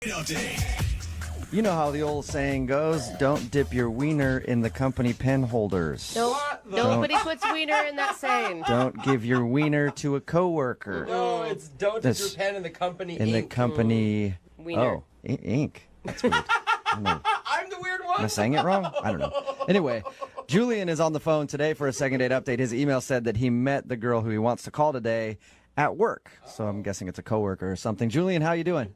You know how the old saying goes, don't dip your wiener in the company pen holders. Nobody puts wiener in that saying. Don't give your wiener to a coworker. No, it's don't dip your pen in the company In the ink. company... Wiener. Oh, ink. That's weird. I'm the weird one. Am I saying it wrong? I don't know. Anyway, Julian is on the phone today for a second date update. His email said that he met the girl who he wants to call today at work. So I'm guessing it's a coworker or something. Julian, how you doing?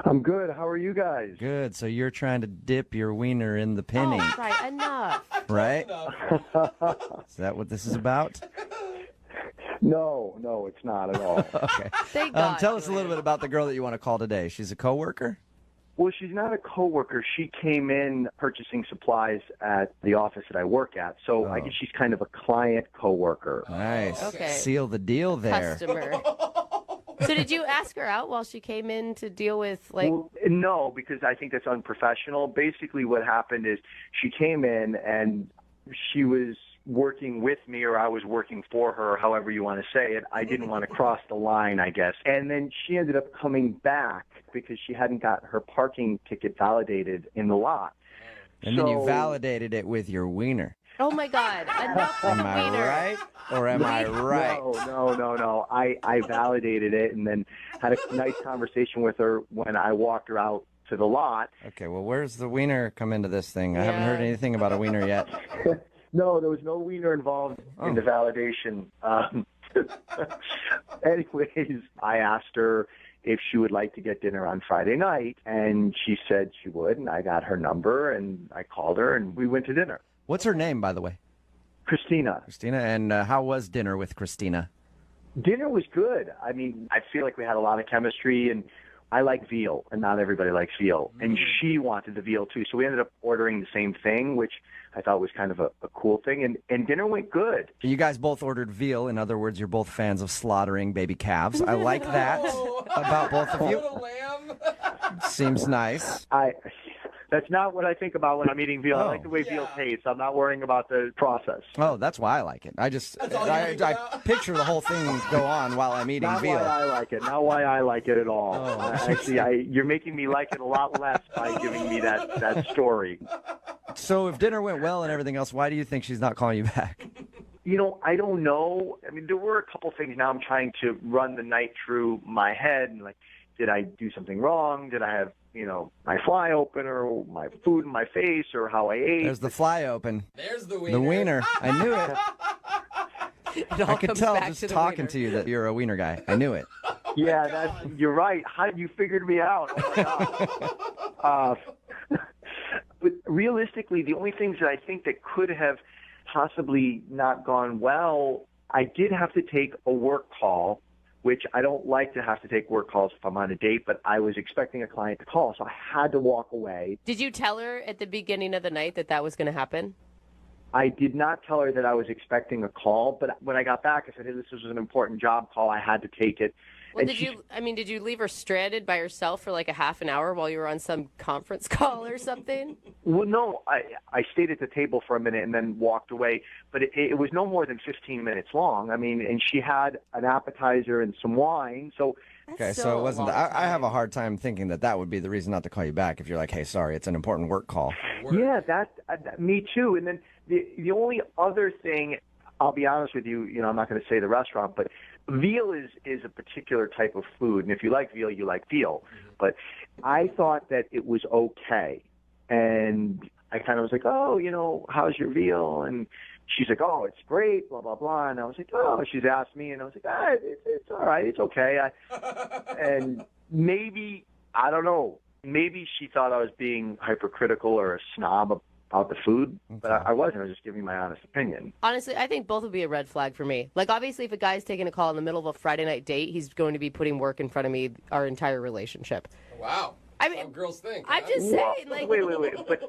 I'm good. How are you guys? Good. So you're trying to dip your wiener in the pen ink, Oh, right, enough. right? Is that what this is about? No, it's not at all. Okay. Thank God. Tell us a little bit about the girl that you want to call today. She's a coworker? Well, she's not a coworker. She came in purchasing supplies at the office that I work at, so I guess she's kind of a client coworker. Nice. Okay. Seal the deal there. Customer. So did you ask her out while she came in to deal with, like... Well, no, because I think that's unprofessional. Basically, what happened is she came in and she was working with me, or I was working for her, however you want to say it. I didn't want to cross the line, I guess. And then she ended up coming back because she hadn't got her parking ticket validated in the lot. And then you validated it with your wiener. Oh, my God. Enough with Am the I wiener. right? Or am I right? No. I validated it and then had a nice conversation with her when I walked her out to the lot. Okay, well, where's the wiener come into this thing? I haven't heard Yeah. anything about a wiener yet. No, there was no wiener involved in the validation. Anyways, I asked her if she would like to get dinner on Friday night, and she said she would, and I got her number, and I called her, and we went to dinner. What's her name, by the way? Christina. Christina, and how was dinner with Christina? Dinner was good. I mean, I feel like we had a lot of chemistry, and I like veal, and not everybody likes veal. And she wanted the veal, too. So we ended up ordering the same thing, which I thought was kind of a cool thing. And dinner went good. You guys both ordered veal. In other words, you're both fans of slaughtering baby calves. I like that about both of you. Little lamb. Seems nice. That's not what I think about when I'm eating veal. I like the way veal tastes. I'm not worrying about the process. Oh, that's why I like it. I picture the whole thing go on while I'm eating Not veal. why I like it. Not why I like it at all. Actually, you're making me like it a lot less by giving me that story. So if dinner went well and everything else, why do you think she's not calling you back? You know, I don't know. I mean, there were a couple things. Now I'm trying to run the night through my head and like, did I do something wrong? Did I have, my fly open or my food in my face or how I ate? There's the fly open. There's the wiener. The wiener. I knew it. It all I could comes tell back just to the talking wiener. to you that you're a wiener guy. I knew it. Yeah, you're right. How you figured me out? Oh my God. But realistically, the only things that I think that could have possibly not gone well, I did have to take a work call, which I don't like to have to take work calls if I'm on a date, but I was expecting a client to call, so I had to walk away. Did you tell her at the beginning of the night that was going to happen? I did not tell her that I was expecting a call, but when I got back, I said, hey, this was an important job call. I had to take it. Well, And did you leave her stranded by herself for like a half an hour while you were on some conference call or something? Well, no, I stayed at the table for a minute and then walked away, but it was no more than 15 minutes long. I mean, and she had an appetizer and some wine, so... Okay, so it wasn't. I have a hard time thinking that would be the reason not to call you back if you're like, hey, sorry, it's an important work call. Yeah, me too. And then the only other thing, I'll be honest with you, I'm not going to say the restaurant, but veal is a particular type of food, and if you like veal, you like veal. Mm-hmm. But I thought that it was okay, and I kind of was like, oh, how's your veal? And she's like, oh, it's great, blah, blah, blah. And I was like, oh, she's asked me, and I was like, it's all right, it's okay. And maybe, I don't know, maybe she thought I was being hypercritical or a snob about the food, but I wasn't. I was just giving my honest opinion. Honestly, I think both would be a red flag for me. Like, obviously, if a guy's taking a call in the middle of a Friday night date, he's going to be putting work in front of me our entire relationship. Wow. I mean, That's how girls think. I'm just saying, like... Wait.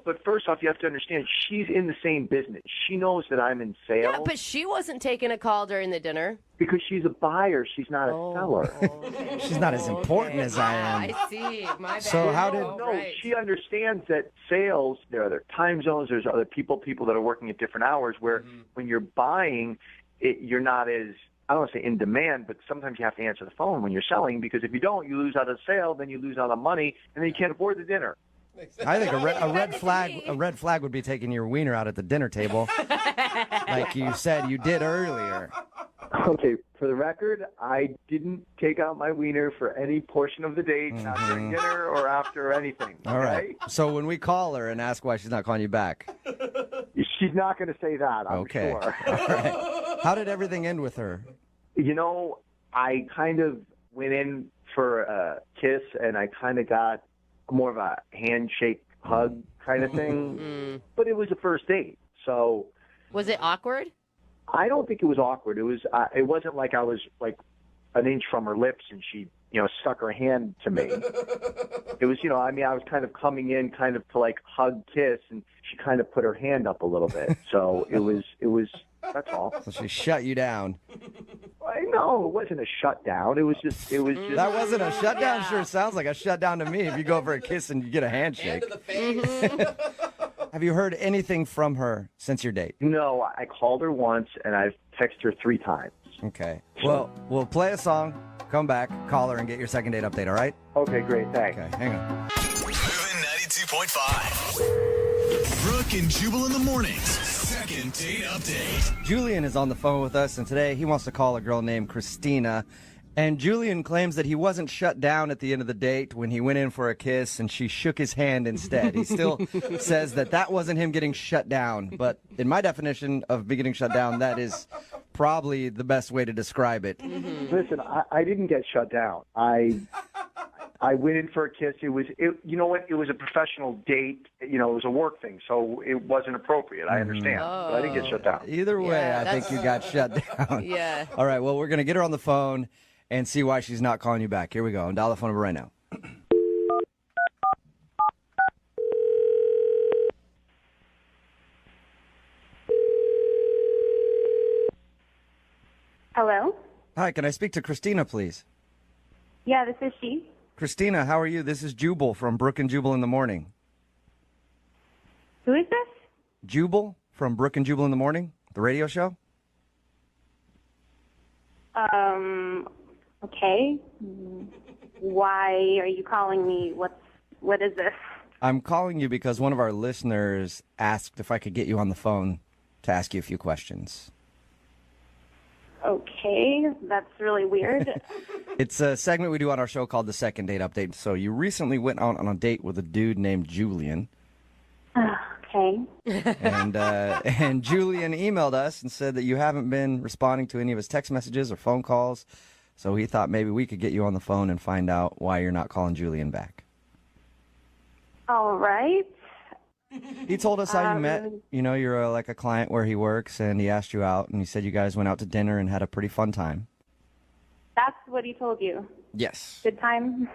But first off, you have to understand, she's in the same business. She knows that I'm in sales. Yeah, but she wasn't taking a call during the dinner. Because she's a buyer. She's not a seller. Okay. She's not as important as I am. I see. My bad. So how did- Oh, No, right. she understands that sales, there are other time zones, there's other people that are working at different hours, where when you're buying, you're not as I don't want to say in demand, but sometimes you have to answer the phone when you're selling, because if you don't, you lose out of the sale, then you lose out on money, and then you can't afford the dinner. I think a red flag would be taking your wiener out at the dinner table, like you said you did earlier. Okay, for the record, I didn't take out my wiener for any portion of the date, not during dinner or after anything. All right. Okay? So when we call her and ask why she's not calling you back, She's not going to say that, I'm okay. sure. All right. How did everything end with her? You know, I kind of went in for a kiss, and I kind of got more of a handshake, hug kind of thing. But it was a first date, so. Was it awkward? I don't think it was awkward. It was. It wasn't like I was like an inch from her lips and she, stuck her hand to me. It was, I was kind of coming in kind of to like hug, kiss, and she kind of put her hand up a little bit. So it was, that's all. So she shut you down. No, it wasn't a shutdown. It was just. That wasn't a shutdown? Sure sounds like a shutdown to me if you go for a kiss and you get a handshake. Hand to the face. Have you heard anything from her since your date? No, I called her once and I've texted her 3 times. Okay. Well, we'll play a song, come back, call her, and get your second date update, all right? Okay, great, thanks. Okay, hang on. Moving 92.5. Brooke and Jubal in the mornings. Second date update. Julian is on the phone with us, and today he wants to call a girl named Christina. And Julian claims that he wasn't shut down at the end of the date when he went in for a kiss and she shook his hand instead. He still says that wasn't him getting shut down. But in my definition of getting shut down, that is probably the best way to describe it. Listen, I didn't get shut down. I went in for a kiss. You know what? It was a professional date. It was a work thing, so it wasn't appropriate. I understand, but I didn't get shut down. Either way, Yeah, I think you got shut down. Yeah. All right, well, we're going to get her on the phone and see why she's not calling you back. Here we go. And dial the phone number right now. Hello? Hi, can I speak to Christina, please? Yeah, this is she. Christina, how are you? This is Jubal from Brooke and Jubal in the Morning. Who is this? Jubal from Brooke and Jubal in the Morning, the radio show? Okay. Why are you calling me? What is this? I'm calling you because one of our listeners asked if I could get you on the phone to ask you a few questions. Okay, that's really weird. It's a segment we do on our show called the Second Date Update. So you recently went out on a date with a dude named Julian. Okay. And Julian emailed us and said that you haven't been responding to any of his text messages or phone calls. So he thought maybe we could get you on the phone and find out why you're not calling Julian back. All right. He told us how you met. You're like a client where he works, and he asked you out, and he said you guys went out to dinner and had a pretty fun time. That's what he told you. Yes. Good time?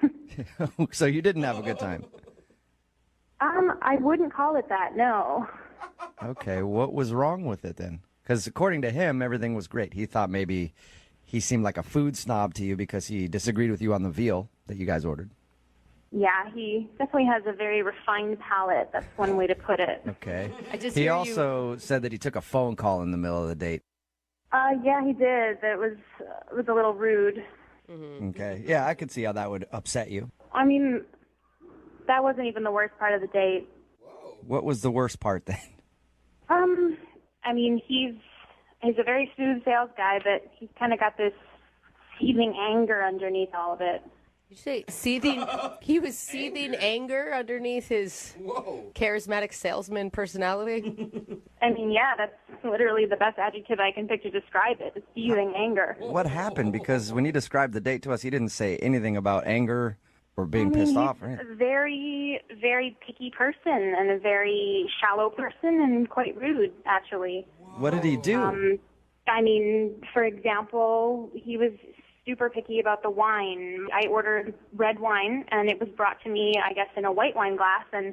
So you didn't have a good time. I wouldn't call it that, no. Okay, what was wrong with it then? Because according to him, everything was great. He thought maybe he seemed like a food snob to you because he disagreed with you on the veal that you guys ordered. Yeah, he definitely has a very refined palate. That's one way to put it. Okay. He also said that he took a phone call in the middle of the date. Yeah, he did. It was a little rude. Okay. Yeah, I could see how that would upset you. I mean, that wasn't even the worst part of the date. What was the worst part then? I mean, he's a very smooth sales guy, but he's kind of got this seething anger underneath all of it. Did you say seething? He was seething anger underneath his charismatic salesman personality? I mean, yeah, that's literally the best adjective I can pick to describe it, seething anger. What happened? Because when he described the date to us, he didn't say anything about anger or being pissed off. Right? He's a very, very picky person and a very shallow person and quite rude, actually. What did he do? I mean, for example, he was super picky about the wine. I ordered red wine, and it was brought to me, I guess, in a white wine glass, and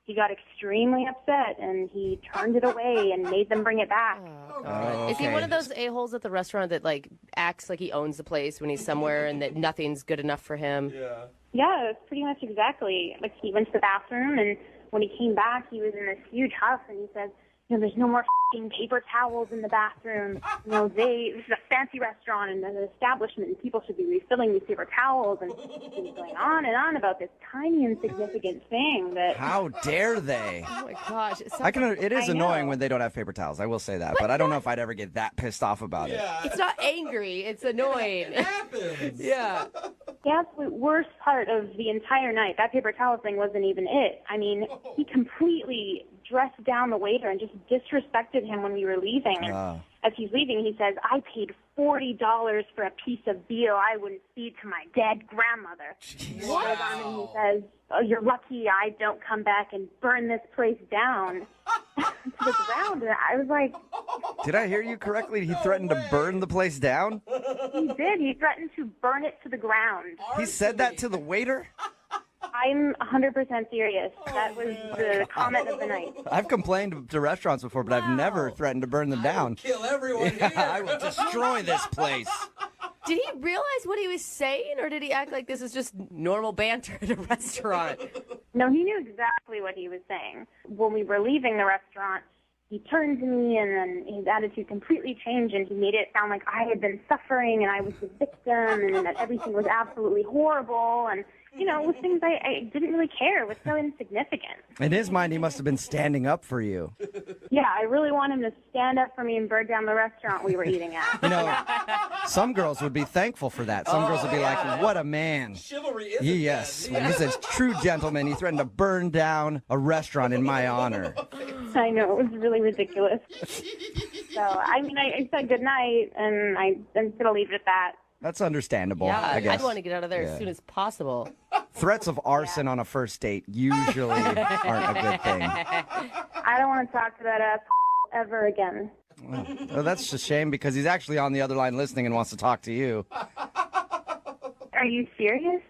he got extremely upset, and he turned it away and made them bring it back. Is he one of those a-holes at the restaurant that, like, acts like he owns the place when he's somewhere and that nothing's good enough for him? Yeah, that's pretty much exactly. Like, he went to the bathroom, and when he came back, he was in this huge huff, and he said, there's no more f***ing paper towels in the bathroom. This is a fancy restaurant and an establishment, and people should be refilling these paper towels. And he was going on and on about this tiny insignificant thing that. How dare they? Oh my gosh. It is I annoying know. when they don't have paper towels. I will say that, but I don't know if I'd ever get that pissed off about it. It's not angry. It's annoying. It happens. Yeah. The absolute worst part of the entire night, that paper towel thing wasn't even it. I mean, he completely dressed down the waiter and just disrespected him when we were leaving. And as he's leaving, he says, I paid $40 for a piece of veal I wouldn't feed to my dead grandmother. He goes on and he says, oh, you're lucky I don't come back and burn this place down to the ground. And I was like... Did I hear you correctly? He threatened to burn the place down? He did. He threatened to burn it to the ground. He said that to the waiter? I'm 100% serious. That was the comment of the night. I've complained to restaurants before, but I've never threatened to burn them down. Kill everyone Yeah, here. I will destroy this place. Did he realize what he was saying, or did he act like this is just normal banter at a restaurant? No, he knew exactly what he was saying. When we were leaving the restaurant, he turned to me, and then his attitude completely changed, and he made it sound like I had been suffering and I was the victim and that everything was absolutely horrible. And, it was things I didn't really care. It was so insignificant. In his mind, he must have been standing up for you. Yeah, I really want him to stand up for me and burn down the restaurant we were eating at. Some girls would be thankful for that. Some girls would be like, what a man. Chivalry is Yes, he's a true gentleman. He threatened to burn down a restaurant in my honor. I know, it was really ridiculous. So, I said goodnight, and I'm going to leave it at that. That's understandable, Yeah, I guess. I'd want to get out of there as soon as possible. Threats of arson on a first date usually aren't a good thing. I don't want to talk to that ass ever again. Well, that's a shame because he's actually on the other line listening and wants to talk to you. Are you serious?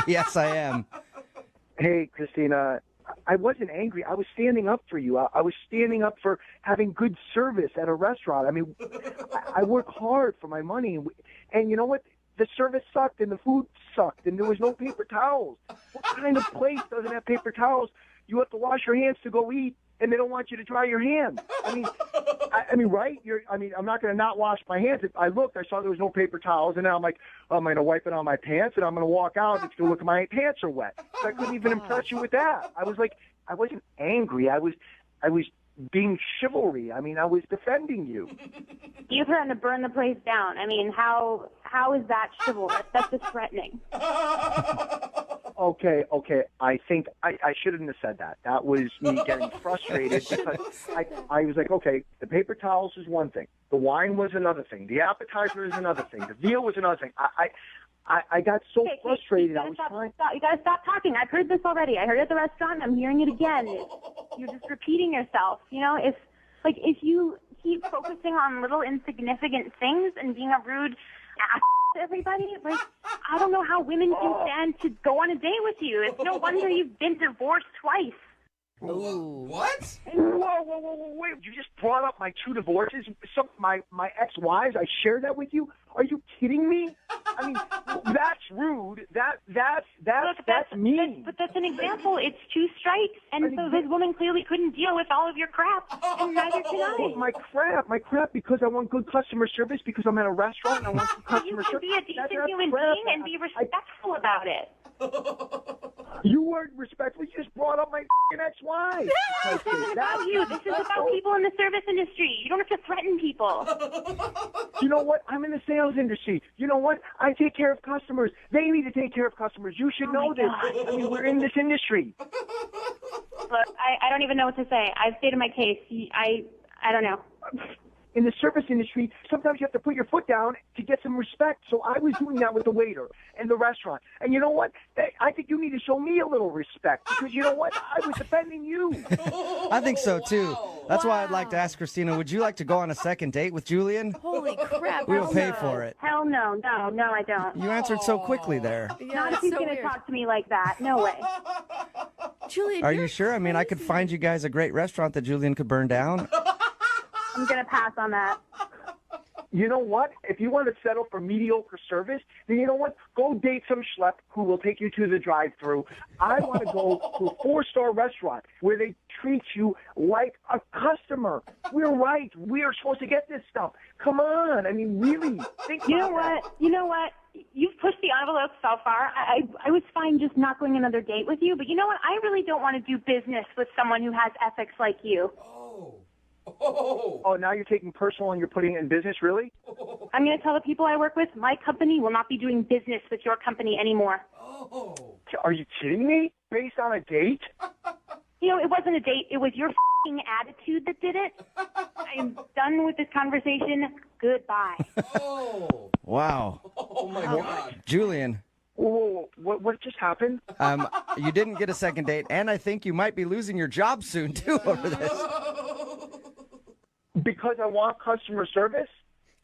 Yes, I am. Hey, Christina, I wasn't angry. I was standing up for you. I was standing up for having good service at a restaurant. I mean, I work hard for my money. And you know what? The service sucked and the food sucked and there was no paper towels. What kind of place doesn't have paper towels? You have to wash your hands to go eat and they don't want you to dry your hands. I mean, right? I'm not going to not wash my hands. If I looked, I saw there was no paper towels, and now I'm like, I'm going to wipe it on my pants, and I'm going to walk out. It's going to look like my pants are wet. So I couldn't even impress you with that. I was like, I wasn't angry. I was being chivalry. I mean, I was defending you. You threatened to burn the place down. I mean, how is that chivalrous? That's just threatening. Okay. I think I shouldn't have said that. That was me getting frustrated because I was like, okay, the paper towels is one thing. The wine was another thing. The appetizer is another thing. The veal was another thing. I got so frustrated. You gotta stop talking. I've heard this already. I heard it at the restaurant. I'm hearing it again. You're just repeating yourself. If you keep focusing on little insignificant things and being a rude ass to everybody, I don't know how women can stand to go on a date with you. It's no wonder you've been divorced twice. Ooh. What? Whoa, wait. You just brought up my two divorces, my ex-wives. I shared that with you. Are you kidding me? I mean, that's rude. That's mean. But that's an example. It's two strikes, and so this woman clearly couldn't deal with all of your crap, and neither can I. My crap, because I want good customer service, because I'm at a restaurant and I want good customer service. You can be a decent human being and be respectful about it. You weren't respectful. You just brought up my ex-wife. This isn't about you. This is about people in the service industry. You don't have to threaten people. You know what? I'm in the sales industry. You know what? I take care of customers. They need to take care of customers. You should know this. I mean, we're in this industry. Look, I don't even know what to say. I've stated my case. I don't know. In the service industry, sometimes you have to put your foot down to get some respect. So I was doing that with the waiter and the restaurant. And you know what? I think you need to show me a little respect because you know what? I was defending you. I think so, too. That's why I'd like to ask Christina, would you like to go on a second date with Julian? Holy crap. We will pay for it. Hell no. No, I don't. You answered so quickly there. Yeah, Not if it's he's so going to weird. talk to me like that. No way. Julian, Are you're you sure? I mean, I could find you guys a great restaurant that Julian could burn down. I'm going to pass on that. You know what? If you want to settle for mediocre service, then you know what? Go date some schlep who will take you to the drive-thru. I want to go to a 4-star restaurant where they treat you like a customer. We're right. We are supposed to get this stuff. Come on. I mean, really. Think You about know that. what? You know what? You've pushed the envelope so far. I was fine just not going another date with you, but you know what? I really don't want to do business with someone who has ethics like you. Oh, now you're taking personal and you're putting it in business, really? I'm going to tell the people I work with, my company will not be doing business with your company anymore. Are you kidding me? Based on a date? You know, it wasn't a date. It was your f***ing attitude that did it. I'm done with this conversation. Goodbye. Wow. Oh my God. Julian, Whoa, what just happened? you didn't get a second date, and I think you might be losing your job soon, too, over this. Because I want customer service?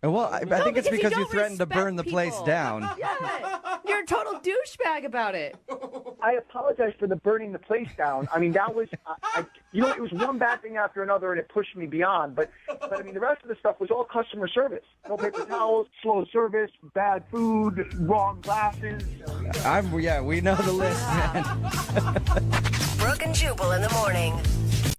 Well, I think it's because you don't threatened to burn the respect place people. down. Yeah. You're a total douchebag about it. I apologize for the burning the place down. I mean, that was, it was one bad thing after another, and it pushed me beyond. But I mean, the rest of the stuff was all customer service. No paper towels, slow service, bad food, wrong glasses. We know the list, man. Brooke and Jubal in the morning.